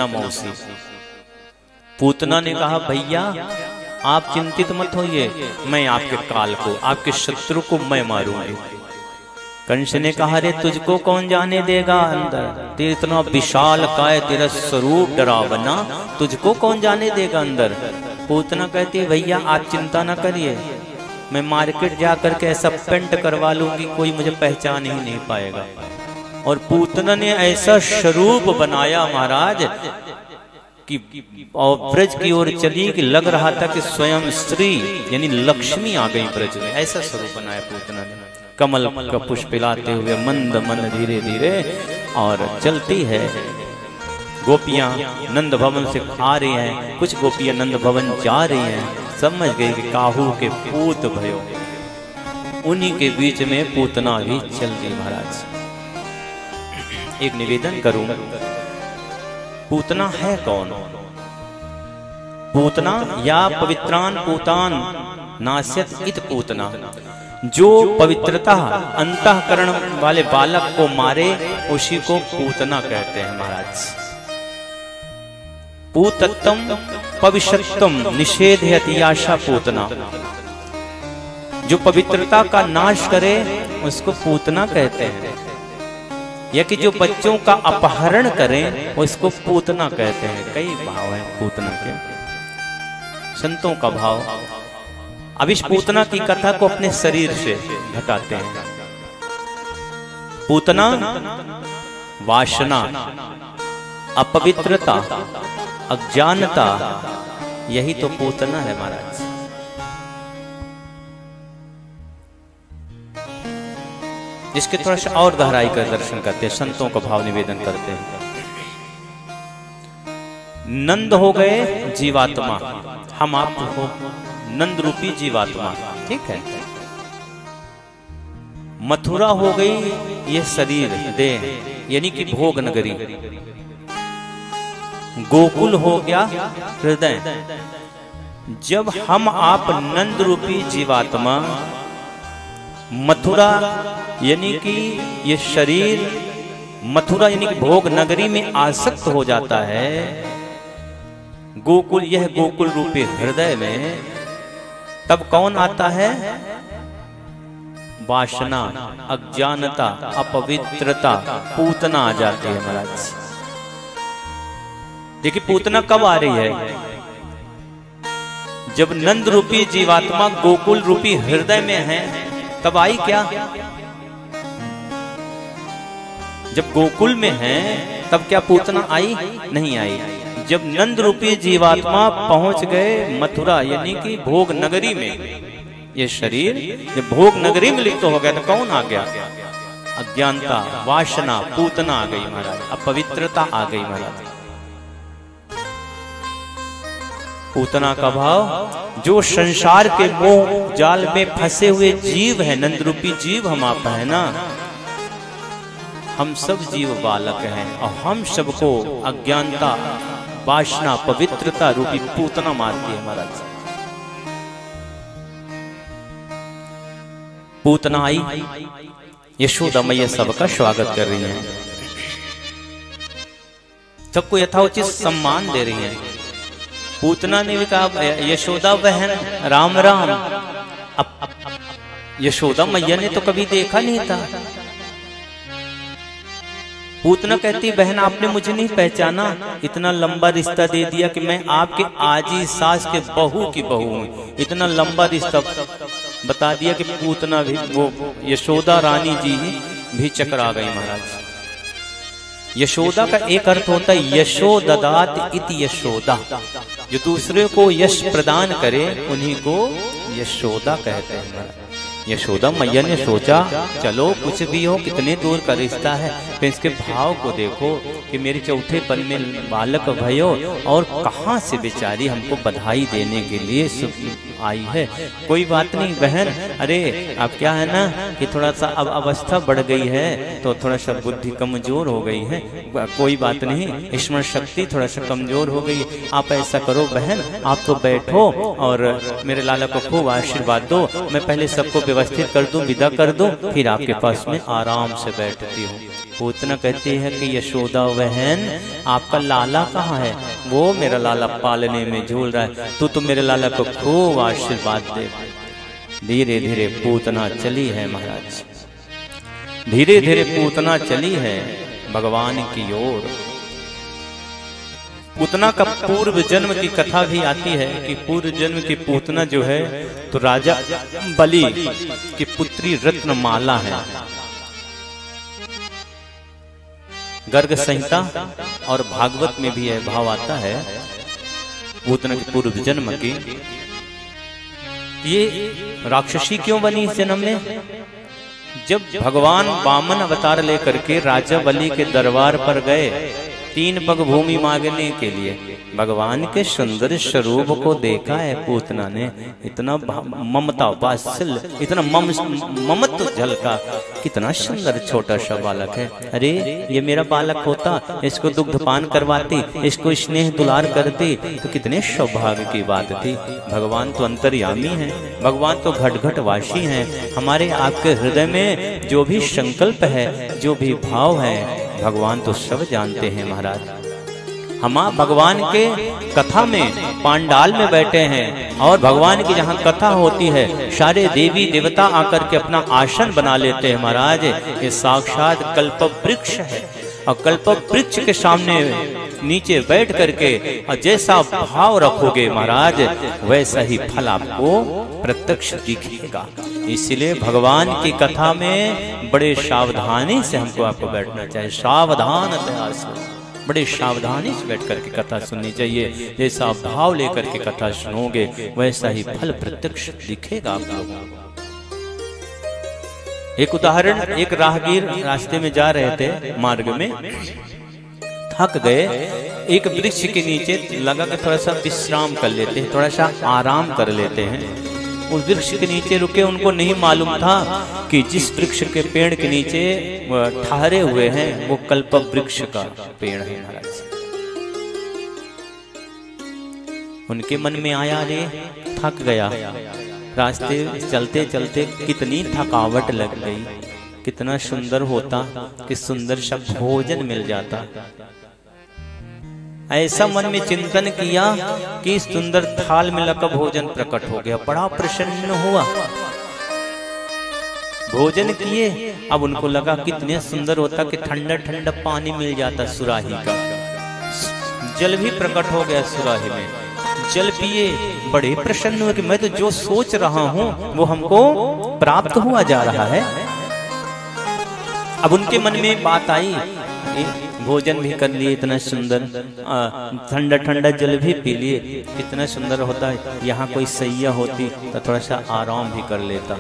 पूतना मौसी। पूतना ने कहा भैया आप चिंतित मत होइए, मैं आपके काल को, आपके शत्रु को मैं मारूंगी। कंस ने कहा अरे तुझको कौन जाने देगा अंदर, तेरे इतना विशाल काय, तेरा स्वरूप डरावना, तुझको कौन जाने देगा अंदर। पूतना कहती भैया आप चिंता ना करिए, मैं मार्केट जाकर के ऐसा पेंट करवा लूंगी कोई मुझे पहचान ही नहीं पाएगा। और पूतना ने ऐसा स्वरूप बनाया महाराज कि ब्रज की ओर चली कि लग रहा था कि स्वयं स्त्री यानी लक्ष्मी आ गई ब्रज में। ऐसा स्वरूप बनाया पूतना ने, कमल का पुष्प पिलाते हुए मंद मंद धीरे धीरे और चलती है। गोपियां नंद भवन से आ रही हैं, कुछ गोपियां नंद भवन जा रही हैं, समझ गई कि काहू के पूत भयो। उन्हीं के बीच में पूतना भी चल दी। महाराज एक निवेदन करूं, पूतना है कौन? पूतना या पवित्रान पूतान नास्यत इत पूतना, जो पवित्रता अंतःकरण वाले बालक को मारे उसी को पूतना कहते हैं। महाराज पूतत्तम पवित्रत्वम निषेधयति आशा पूतना, जो पवित्रता का नाश करे उसको पूतना कहते हैं। या कि जो बच्चों का अपहरण करें उसको पूतना कहते हैं। कई भाव हैं पूतना के, संतों का भाव। अब इस पूतना की कथा को अपने शरीर से घटाते हैं। पूतना वासना, अपवित्रता, अज्ञानता, यही तो पूतना है महाराज। इसके थोड़ा सा और गहराई का दर्शन करते हैं, संतों का भाव निवेदन करते हैं। नंद हो गए जीवात्मा, हम आप हो नंद रूपी जीवात्मा, ठीक है। मथुरा हो गई ये शरीर देह यानी कि भोग नगरी। गोकुल हो गया हृदय। जब हम आप नंद रूपी जीवात्मा मथुरा यानी कि ये शरीर, मथुरा यानी कि भोग नगरी में आसक्त हो जाता है, गोकुल यह गोकुल रूपी हृदय में, तब कौन आता है? वासना, अज्ञानता, अपवित्रता, पूतना आ जाती है महाराज। देखिए पूतना कब आ रही है? जब नंद रूपी जीवात्मा गोकुल रूपी हृदय में है तब आई क्या? जब गोकुल में है तब क्या पूतना आई? नहीं आई। जब नंद रूपी जीवात्मा पहुंच गए मथुरा यानी कि भोग नगरी में, ये शरीर जब भोग नगरी में लिप्त हो गया तो कौन आ गया? अज्ञानता, वासना, पूतना आ गई महाराज, अपवित्रता आ गई महाराज। पूतना का भाव जो संसार के मोह जाल में फंसे हुए जीव है, नंद रूपी जीव हम आप है ना, हम सब जीव बालक हैं और हम सबको अज्ञानता, वासना, पवित्रता रूपी पूतना मारती है महाराज। पूतना आई, यशोदा मैया सबका स्वागत कर रही हैं, सबको यथाउचित सम्मान दे रही हैं। पूतना ने भी कहा यशोदा बहन राम राम। अब यशोदा मैया ने तो कभी देखा नहीं था। पूतना कहती बहन आपने मुझे नहीं पहचाना, इतना लंबा रिश्ता दे दिया कि मैं आपके आजी सास के बहू की बहू हूँ, इतना लंबा रिश्ता बता दिया कि पूतना भी, वो यशोदा रानी जी भी चकरा गई महाराज। यशोदा का एक अर्थ होता है यशो ददात इति यशोदा, जो दूसरे को यश प्रदान करे उन्हीं को यशोदा कहते हैं। यशोदा मैया ने सोचा चलो कुछ भी हो, कितने दूर का रिश्ता है, फिर इसके भाव को देखो कि मेरे चौथे पल में बालक भयो और कहाँ से बेचारी हमको बधाई देने के लिए आई है। कोई बात नहीं बहन, अरे अब क्या है ना कि थोड़ा सा अब अवस्था बढ़ गई है तो थोड़ा सा बुद्धि कमजोर हो गई है, कोई बात नहीं, स्मरण शक्ति थोड़ा सा कमजोर हो गई। आप ऐसा करो बहन, आप तो बैठो और मेरे लाला को खूब आशीर्वाद दो, मैं पहले सबको व्यवस्थित कर दूं, विदा कर दूं, फिर आपके पास में आराम से बैठती हूँ। पूतना कहती है कि यशोदा बहन आपका लाला कहाँ है? वो मेरा लाला पालने में झूल रहा है, तू तो मेरे लाला को खूब आशीर्वाद दे। धीरे धीरे पूतना चली है महाराज, धीरे धीरे पूतना चली है भगवान की ओर। पूतना का पूर्व जन्म की कथा भी आती है कि पूर्व जन्म की पूतना जो है तो राजा बलि की पुत्री रत्नमाला है। गर्ग संहिता और भागवत में भी यह भाव आता है पूतना के पूर्व जन्म की। ये राक्षसी क्यों बनी इस जन्म में? जब भगवान वामन अवतार लेकर के राजा बलि के दरबार पर गए 3 पग भूमि मांगने के लिए, भगवान के सुंदर स्वरूप को देखा है पूतना ने, इतना ममता वात्सल्य, इतना ममत्व झलका, कितना सुंदर छोटा सा बालक है। अरे ये मेरा बालक होता, इसको दुग्धपान करवाती, इसको स्नेह दुलार करती तो कितने सौभाग्य की बात थी। भगवान तो अंतर्यामी हैं, भगवान तो घट घट वासी हैं। हमारे आपके हृदय में जो भी संकल्प है, जो भी भाव है, भगवान तो सब जानते हैं महाराज। हम भगवान के कथा में पांडाल में बैठे हैं और भगवान की जहाँ कथा होती है सारे देवी देवता आकर के अपना आसन बना लेते हैं महाराज। ये साक्षात कल्प वृक्ष है और कल्प वृक्ष के सामने नीचे बैठ करके और जैसा भाव रखोगे महाराज वैसा ही फल आपको प्रत्यक्ष दिखेगा। इसलिए भगवान की कथा में बड़े सावधानी से हमको आपको बैठना चाहिए, सावधानता से, बड़े सावधानी से बैठ करके कथा सुननी चाहिए। जैसा भाव लेकर के कथा सुनोगे वैसा ही फल प्रत्यक्ष दिखेगा आप लोगों को। एक उदाहरण, एक राहगीर रास्ते में जा रहे थे, मार्ग में थक गए, एक वृक्ष के नीचे लगा कि थोड़ा सा विश्राम कर लेते हैं, थोड़ा सा आराम कर लेते हैं। उस वृक्ष के नीचे रुके, उनको नहीं मालूम था कि जिस वृक्ष के पेड़ के नीचे ठहरे हुए हैं वो कल्प वृक्ष का पेड़ है महाराज। उनके मन में आया, रे थक गया, रास्ते चलते चलते कितनी थकावट लग गई, कितना सुंदर होता कि सुंदर सा भोजन मिल जाता। ऐसा मन में चिंतन किया कि सुंदर थाल में लगा भोजन प्रकट हो गया, बड़ा प्रसन्न हुआ, भोजन किए। अब उनको लगा कितने सुंदर होता कि ठंडा ठंडा पानी मिल जाता सुराही का, जल भी प्रकट हो गया सुराही में, जल पिए, बड़े प्रसन्न हुए कि मैं तो जो सोच रहा हूं वो हमको प्राप्त हुआ जा रहा है। अब उनके मन में बात आई, भोजन भी कर लिए, इतना सुंदर ठंडा ठंडा जल भी पी लिए, कितना सुंदर होता है। यहाँ कोई सैया होती तो थोड़ा सा आराम भी कर लेता।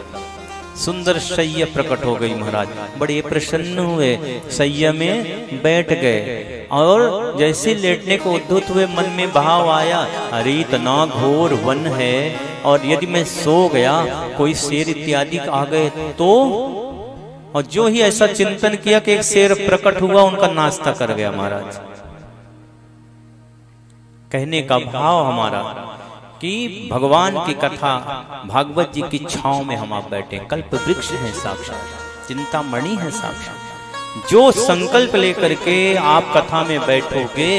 सुंदर सैया प्रकट हो गई महाराज, बड़े प्रसन्न हुए, सैया में बैठ गए और जैसे लेटने को उद्युत हुए मन में भाव आया, अरे इतना घोर वन है और यदि मैं सो गया कोई शेर इत्यादि आ गए तो। और जो ही ऐसा चिंतन किया कि एक शेर प्रकट हुआ, उनका नाश्ता कर गया महाराज। कहने का भाव हमारा कि भगवान की कथा भागवत जी की छांव में हम आप बैठे, कल्प वृक्ष है साक्षात, चिंतामणि है साक्षात। जो संकल्प लेकर के आप कथा में बैठोगे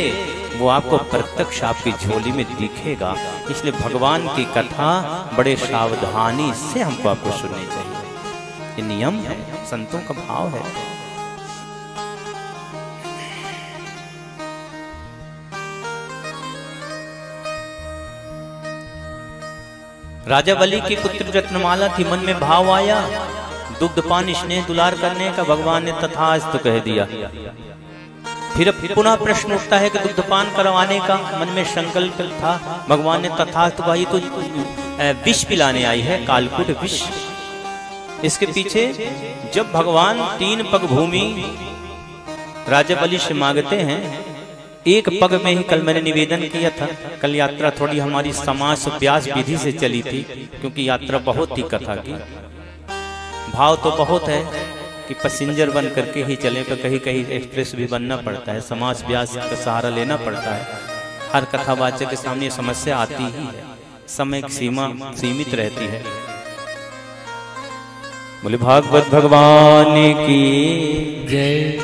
वो आपको प्रत्यक्ष आपकी झोली में दिखेगा। इसलिए भगवान की कथा बड़े सावधानी से हमको आपको सुननी चाहिए, ये नियम है, संतों का भाव है। राजा बलि की पुत्री रत्नमाला थी, मन में भाव आया दुग्धपान स्नेह दुलार करने का, भगवान ने तथास्तु कह दिया। फिर पुनः प्रश्न उठता है कि दुग्धपान करवाने का मन में संकल्प था, भगवान ने तथास्तु कहा। तो विष पिलाने आई है, कालकूट विष। इसके पीछे जब भगवान 3 पग भूमि राजा बलि से मांगते हैं, एक पग में ही कल मैंने निवेदन किया था, कल यात्रा थोड़ी हमारी समास व्यास विधि से चली थी, क्योंकि यात्रा बहुत थी कथा की, भाव तो बहुत है कि पैसेंजर बन करके ही चले, तो कहीं कहीं एक्सप्रेस भी बनना पड़ता है, समास व्यास का सहारा लेना पड़ता है। हर कथावाचक के सामने समस्या आती ही है, समय की सीमा सीमित रहती है। बोले भागवत भगवान की जय।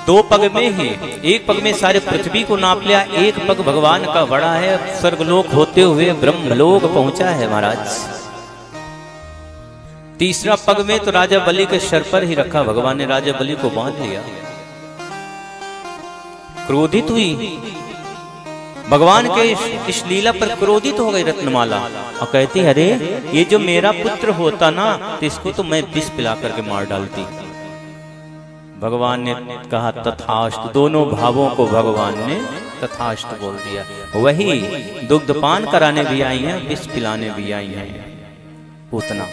2 पग में ही, एक पग में सारे पृथ्वी को नाप लिया, एक पग भगवान का बड़ा है, स्वर्गलोक होते हुए ब्रह्मलोक पहुंचा है महाराज। तीसरा पग में तो राजा बलि के सर पर ही रखा, भगवान ने राजा बलि को बांध लिया। क्रोधित हुई भगवान के इस लीला पर, क्रोधित हो गई रत्नमाला और कहती अरे ये जो मेरा पुत्र होता ना तो इसको तो मैं विष पिला करके मार डालती। भगवान ने कहा तथास्तु, दोनों भावों को भगवान ने तथास्तु बोल दिया। वही दुग्धपान कराने भी आई हैं, विष पिलाने भी आई हैं पूतना।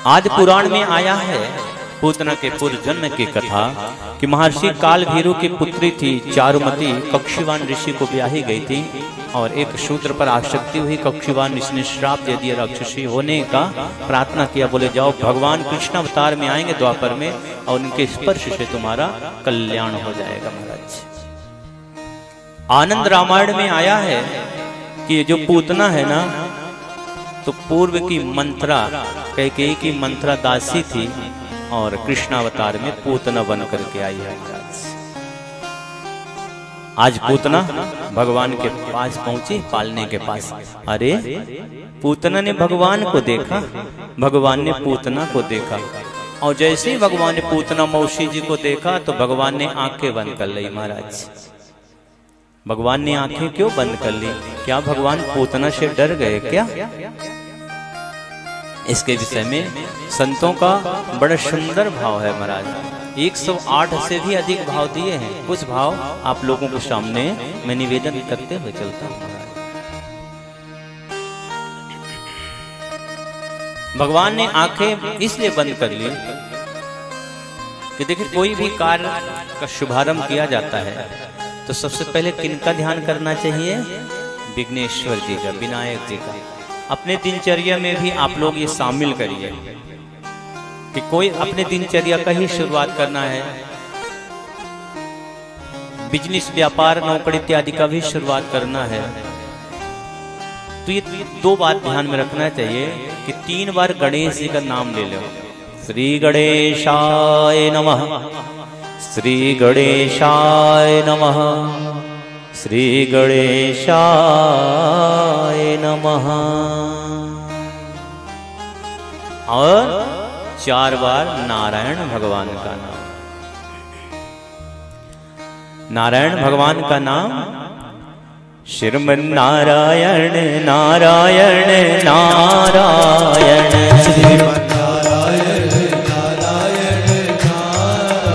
आदि पुराण में आया है पूतना के पूर्व जन्म की कथा कि महर्षि कालभीरु की पुत्री थी चारुमती, कक्षीवान ऋषि को ब्याही गई थी और एक शूद्र पर आसक्ति हुई। कक्षीवान ऋषि ने श्राप दे दिया राक्षसी होने का, प्रार्थना किया, बोले जाओ भगवान कृष्ण अवतार में आएंगे द्वापर में और उनके स्पर्श से तुम्हारा कल्याण हो जाएगा। महाराज आनंद रामायण में आया है कि जो पूतना है ना तो पूर्व की मंत्रा कैकेयी की मंत्रा दासी थी और कृष्णावतार में पूतना बन करके आई है। आज पूतना भगवान के पास पहुंची, पालने के पास। अरे पूतना ने भगवान को देखा, भगवान ने पूतना को देखा और जैसे ही भगवान ने पूतना मौसी जी को देखा तो भगवान ने आंखें बंद कर ली। महाराज भगवान ने आंखें क्यों बंद कर ली? क्या भगवान पूतना से डर गए क्या? इसके विषय में संतों का बड़ा सुंदर भाव है महाराज। 108 से भी अधिक भाव दिए हैं। कुछ भाव आप लोगों के सामने मैं निवेदन करते हुए चलता हूं। भगवान ने आंखें इसलिए बंद कर ली कि देखिए कोई भी कार्य का शुभारंभ किया जाता है तो सबसे पहले किनका ध्यान करना चाहिए? विघ्नेश्वर जी का, विनायक जी का। अपने दिनचर्या में भी आप लोग ये शामिल करिए कि कोई अपने दिनचर्या का ही शुरुआत करना है। बिजनेस, व्यापार, नौकरी इत्यादि का भी शुरुआत करना है तो ये 2 बात ध्यान में रखना चाहिए कि 3 बार गणेश जी का नाम ले लो। श्री गणेशाय नमः, श्री गणेशाय नमः, श्री गणेशाय नमः। और 4 बार नारायण भगवान का नाम। नारायण भगवान का नाम श्रीमन नारायण नारायण नारायण, श्रीमन नारायण नारायण नारायण,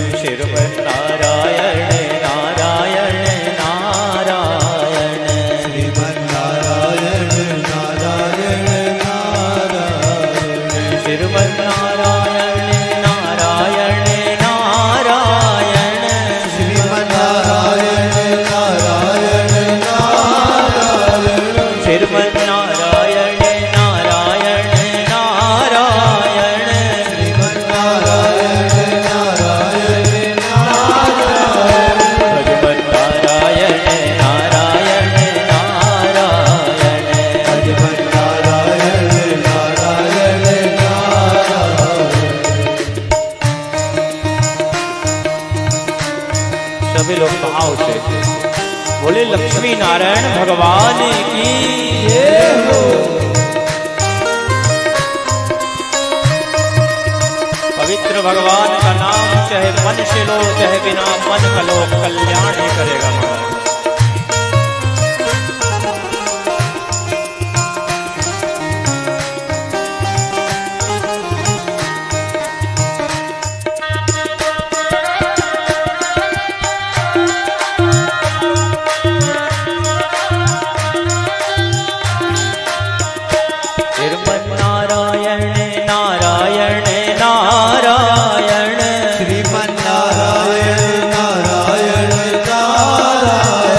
श्रीमन नारायण नारायण नारायण, श्रीमन नारायण नारायण नारायण, श्रीमन नारायण नारायण नारायण, श्रीमन नारायण नारायण नारायण, श्रीमन नारायण नारायण नारायण, श्रीमन नारायण नारायण नारायण, भगवन् नारायण नारायण नारायण, भगवन् नारायण नारायण नारायण। सभी लोग भाव से बोले लक्ष्मी नारायण भगवान की जय हो। पवित्र भगवान का नाम चाहे मन से लो चाहे बिना मन का लो, कल्याण ही करेगा महाराज। श्रीमन नारायण नारायण नारायण, श्रीमन नारायण नारायण नारायण,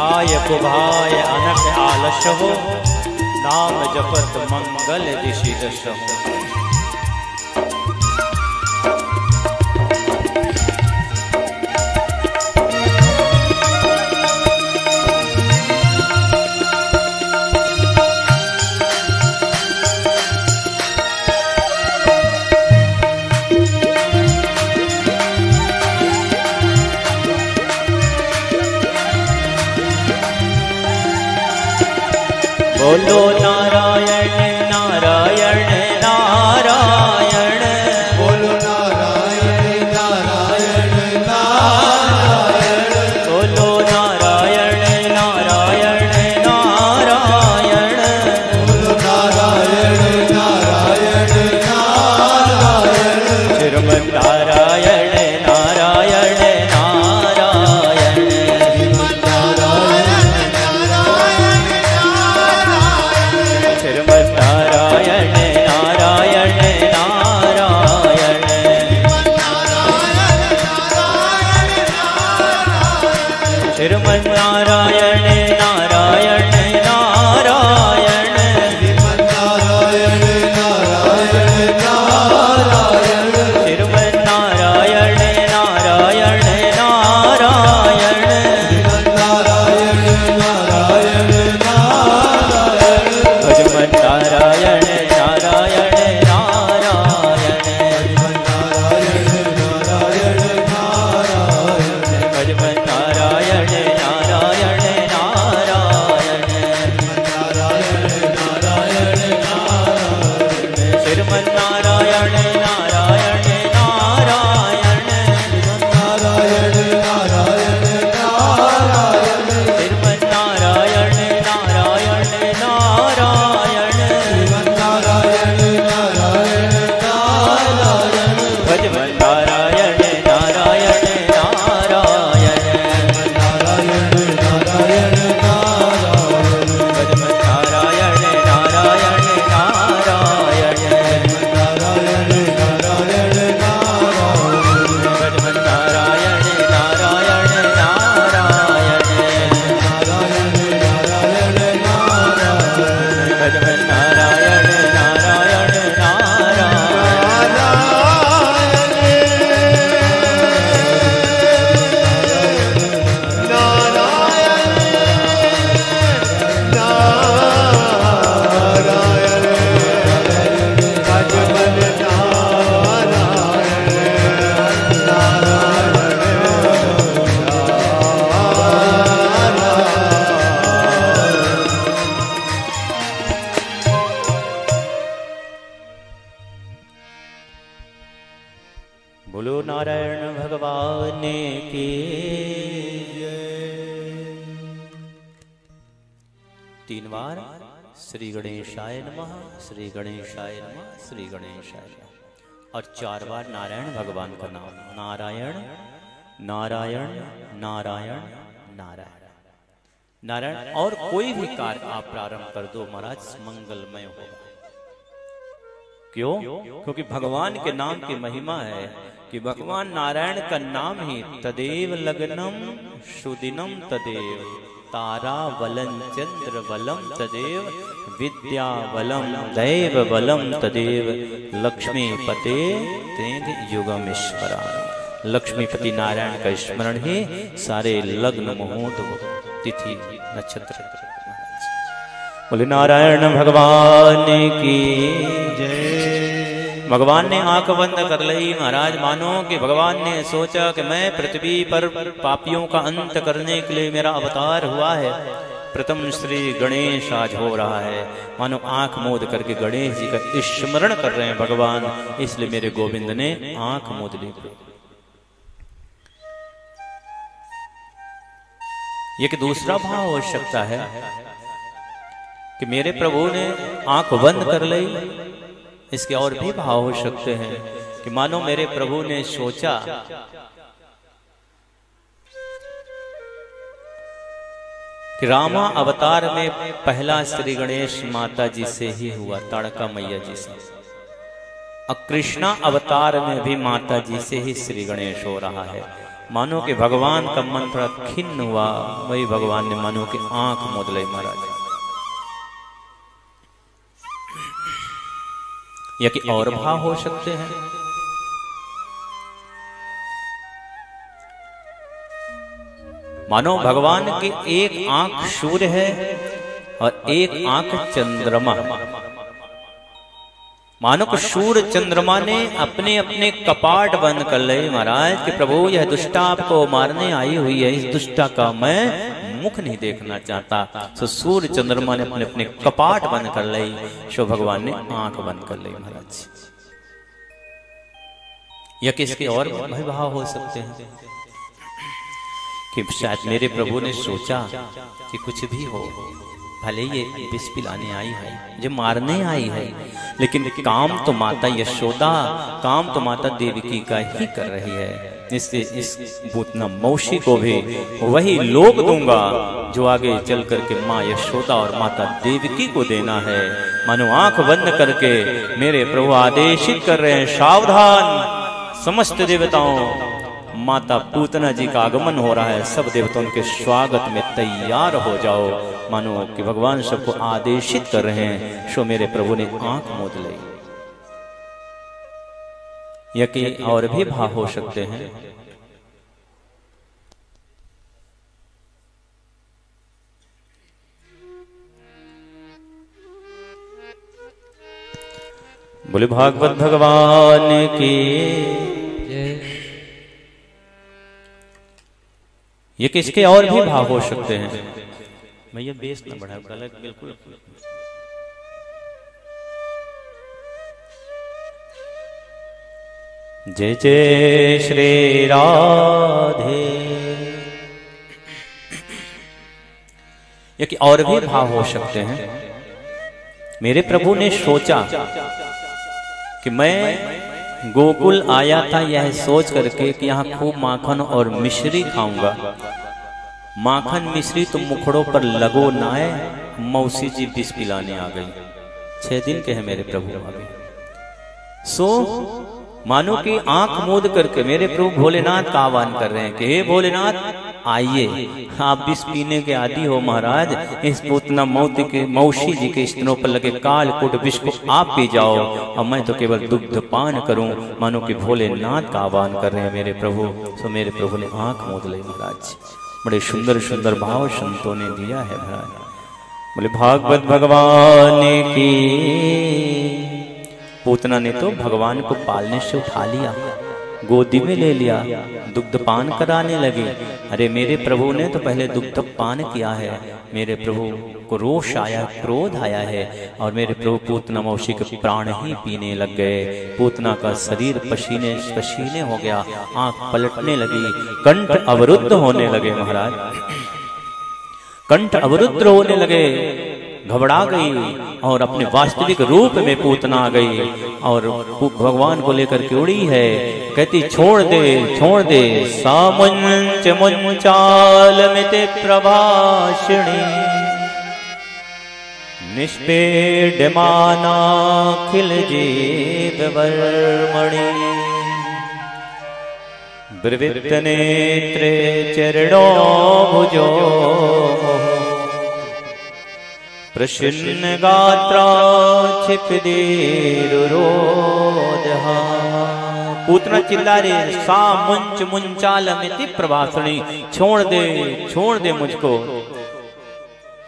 खाय कुभाय अनक आलस हो, नाम जपत मंगल दिशि दश हो। बोलो नारायण नारायण नारायण, बोलो नारायण नारायण नारायण, बोलो नारायण नारायण नारायण, बोलो नारायण नारायण नारायण, श्रीमन नारायण नारायण नारायण, श्रीमन नारायण नारायण नारायण, श्रीमन नारायण नारायण नारायण, नारायण नारायण नारायण, श्रीमन नारायण नारायण नारायण, नारायण नारायण नारायण, भजमन नारायण नारायण नारायण, नारायण नारायण नारायण, भजमन नारायण नारायण नारायण, नारायण नारायण नारायण, श्रीमन नारायण नारायण नारायण, नारायण नारायण नारायण, श्रीमन नारायण नारायण नारायण, नारायण नारायण नारायण, भजमन नारायण नारायण नारायण, नारायण नारायण नारायण, भजमन नारायण नारायण नारायण, नारायण नारायण नारायण, भजमन नारायण नारायण नारायण, नारायण नारायण नारायण, भजमन नारायण नारायण नारायण, बोलो नारायण भगवान की तीन बार श्री गणेशाय नमः, श्री गणेशाय नमः, श्री गणेशाय नमः, और 4 बार नारायण भगवान का नाम, नारायण नारायण नारायण नारायण नारायण। और कोई भी कार्य आप प्रारंभ कर दो महाराज मंगलमय होगा। क्यों? क्योंकि भगवान के नाम की महिमा है कि भगवान नारायण का नाम ही तदेव लग्नम सुदिनम तदेव, तारा बलम चंद्र बलम तदेव, विद्या बलम दैव बलम तदेव, लक्ष्मी पते तेज युगमेश्वरा। लक्ष्मीपति नारायण का स्मरण ही सारे लग्न मुहूर्त तिथि नक्षत्र। बोले नारायण भगवान की जय। भगवान ने आंख बंद कर ली महाराज। मानो कि भगवान ने सोचा कि मैं पृथ्वी पर पापियों का अंत करने के लिए मेरा अवतार हुआ है। प्रथम श्री गणेश आज हो रहा है। मानो आंख मूंद करके गणेश जी का स्मरण कर रहे हैं भगवान, इसलिए मेरे गोविंद ने आंख मूंद ली। एक दूसरा भाव हो सकता है कि मेरे प्रभु ने आंख बंद कर ली। इसके और भी भाव हो सकते हैं कि मानो मेरे प्रभु ने सोचा कि रामा अवतार में पहला श्री गणेश माता जी से ही हुआ, ताड़का मैया जी से, और कृष्णा अवतार में भी माता जी से ही श्री गणेश हो रहा है। मानो कि भगवान का मन थोड़ा खिन्न हुआ, वही भगवान ने मानो कि आंख मूंद ली महाराज। या कि और भाव हो सकते हैं। मानो भगवान की एक आंख सूर्य है और एक आंख चंद्रमा। मानो कि सूर्य चंद्रमा ने अपने अपने कपाट बंद कर लिए महाराज कि प्रभु यह दुष्टा आपको मारने आई हुई है, इस दुष्टा का मैं मुख नहीं देखना चाहता। सो सूर्य चंद्रमा ने अपने अपने कपाट बंद कर ली, सो भगवान ने आंख बंद कर ली महाराज। या किसके और भाव हो सकते हैं कि शायद मेरे प्रभु ने सोचा कि कुछ भी हो, भले ये विष पिलाने आई है, जो मारने आई है, लेकिन काम तो माता यशोदा, काम तो माता देवकी का ही कर रही है। इससे इस पूतना मौसी को भी वही लोक दूंगा जो आगे चल करके माँ यशोदा और माता देवकी को देना है। मानो आंख बंद करके मेरे प्रभु आदेशित कर रहे हैं, सावधान समस्त देवताओं, माता पूतना जी का आगमन हो रहा है, सब देवताओं के स्वागत में तैयार हो जाओ। मानो कि भगवान सबको आदेशित कर रहे हैं, सो मेरे प्रभु ने आंख मूंद ली। या कि और भी भाव हो सकते हैं। बोले भागवत भगवान की। ये किसके और भी भाव हो सकते हैं। भैया बेस न बढ़ाओ, गलत बिल्कुल। जय जय श्री राधे। ये कि और भी भाव हो सकते हैं। मेरे प्रभु ने सोचा कि मैं गोकुल आया था यह सोच करके कि यहाँ खूब माखन और मिश्री खाऊंगा। माखन मिश्री तो मुखड़ों पर लगो नाए, मौसी जी विष पिलाने आ गई। 6 दिन के हैं मेरे प्रभु आ गए। सो मानो कि आंख मूंद करके मेरे प्रभु भोलेनाथ का आह्वान कर रहे हैं कि हे भोलेनाथ आइए, आप विष पीने के आदि हो महाराज, इस पूतना मौसी जी के स्तनों पर लगे काल कूट विष को आप पी जाओ और मैं तो केवल दुग्ध पान करूं। मानो कि भोलेनाथ का आह्वान कर रहे हैं मेरे प्रभु। तो मेरे प्रभु ने आंख मूंद ली महाराज। बड़े सुंदर सुंदर भाव संतों ने दिया है महाराज। बोले भागवत भगवान की। पूतना ने तो भगवान को पालने से उठा लिया, गोदी में ले लिया, दुग्ध पान कराने लगे। अरे मेरे प्रभु ने तो पहले दुग्ध पान किया है। मेरे प्रभु को रोष आया, क्रोध आया है और मेरे प्रभु पूतना मौसी के प्राण ही पीने लग गए। पूतना का शरीर पसीने पसीने हो गया, आंख पलटने लगी, कंठ अवरुद्ध होने लगे महाराज। कंठ अवरुद्ध होने लगे, घबरा गई और अपने वास्तविक रूप में पूतना आ गई और भगवान को लेकर के उड़ी है। कहती छोड़ दे सामुंच मुंचाल मिते प्रभाषिणी, निष्पेडमाना खिल जीव वर्मणि, ब्रवित नेत्रे चरणों भुजो, प्रसन्न गात्रा छिपदेरुरोदहा। पूतना चिल्ला रहे सा मुंच मुंचालमिति प्रभाषणी, छोड़ दे मुझको।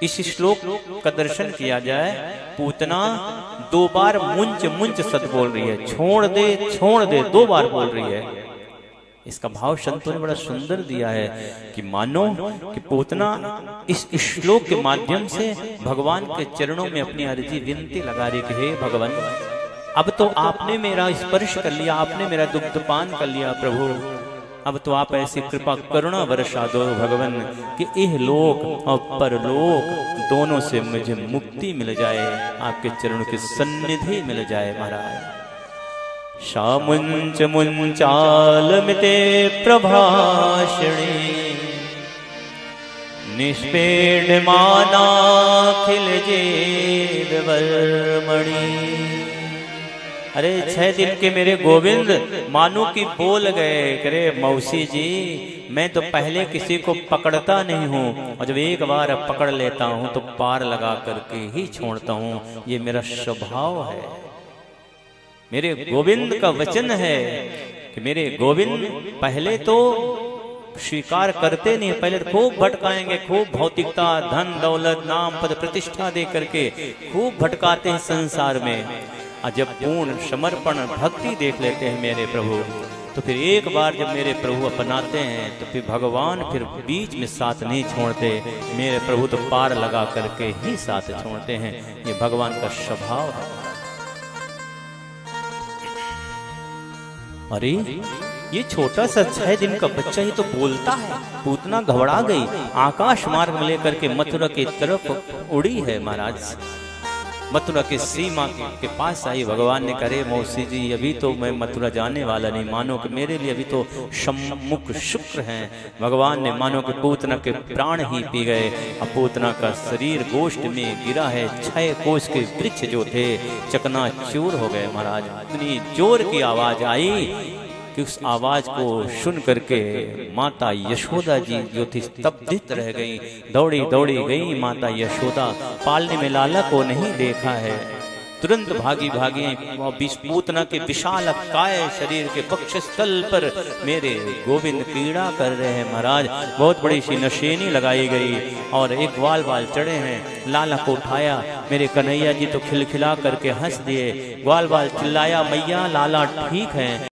इस श्लोक का दर्शन किया जाए, पूतना 2 बार मुंच मुंच सत बोल रही है, छोड़ दे 2 बार बोल रही है। इसका भाव संतों ने बड़ा सुंदर दिया है कि मानो कि पूतना इस श्लोक के माध्यम से भगवान के चरणों में अपनी अर्जी विनती लगा रही कि हे भगवान, अब तो आपने मेरा स्पर्श कर लिया, आपने मेरा दुग्धपान कर लिया प्रभु, अब तो आप ऐसी कृपा करुणा वर्षा दो भगवान कि इह लोक और परलोक दोनों से मुझे मुक्ति मिल जाए, आपके चरणों की सन्निधि मिल जाए महाराज। शामुंच मुंचालमिते प्रभाषिणी, निष्पेडमाना खिल जीव वर्मणि, अरे 6 दिन के मेरे गोविंद मानो कि बोल गए, करे मौसी जी मैं तो पहले किसी को पकड़ता नहीं हूँ और जब एक बार पकड़ लेता हूँ तो पार लगा करके ही छोड़ता हूँ, ये मेरा स्वभाव है। मेरे गोविंद का वचन है कि मेरे गोविंद पहले तो स्वीकार करते नहीं, पहले तो खूब भटकाएंगे, खूब भौतिकता धन दौलत नाम पद प्रतिष्ठा दे करके खूब भटकाते हैं संसार में। और जब पूर्ण समर्पण भक्ति देख लेते हैं मेरे प्रभु तो फिर एक बार जब मेरे प्रभु अपनाते हैं तो फिर भगवान फिर बीच में साथ नहीं छोड़ते, मेरे प्रभु तो पार लगा करके ही साथ छोड़ते हैं। ये भगवान का स्वभाव है। अरे ये छोटा सा 6 दिन का बच्चा ही तो बोलता है। पूतना घबरा गई, आकाश मार्ग में लेकर के मथुरा की तरफ उड़ी है महाराज। मथुरा के सीमा के पास आई, भगवान ने करे मौसी जी अभी तो मैं मथुरा जाने वाला नहीं, मानो कि मेरे लिए अभी तो सम्मुख शुक्र हैं। भगवान ने मानो कि पूतना के प्राण ही पी गए। अब पूतना का शरीर गोष्ठ में गिरा है, 6 कोस के वृक्ष जो थे चकनाचूर हो गए महाराज। इतनी जोर की आवाज आई कि उस आवाज को सुन करके माता यशोदा जी जो थी स्तब्धित रह गई। दौड़ी दौड़ी गई माता यशोदा, पालने में लाला को नहीं देखा है, तुरंत भागी भागी पूतना के विशाल काय शरीर के पक्षस्थल पर मेरे गोविंद क्रीड़ा कर रहे हैं महाराज। बहुत बड़ी सी नशेनी लगाई गई और एक ग्वाल बाल चढ़े हैं। लाला को उठाया, मेरे कन्हैया जी तो खिलखिला करके हंस दिए। ग्वाल बाल चिल्लाया मैया लाला ठीक है।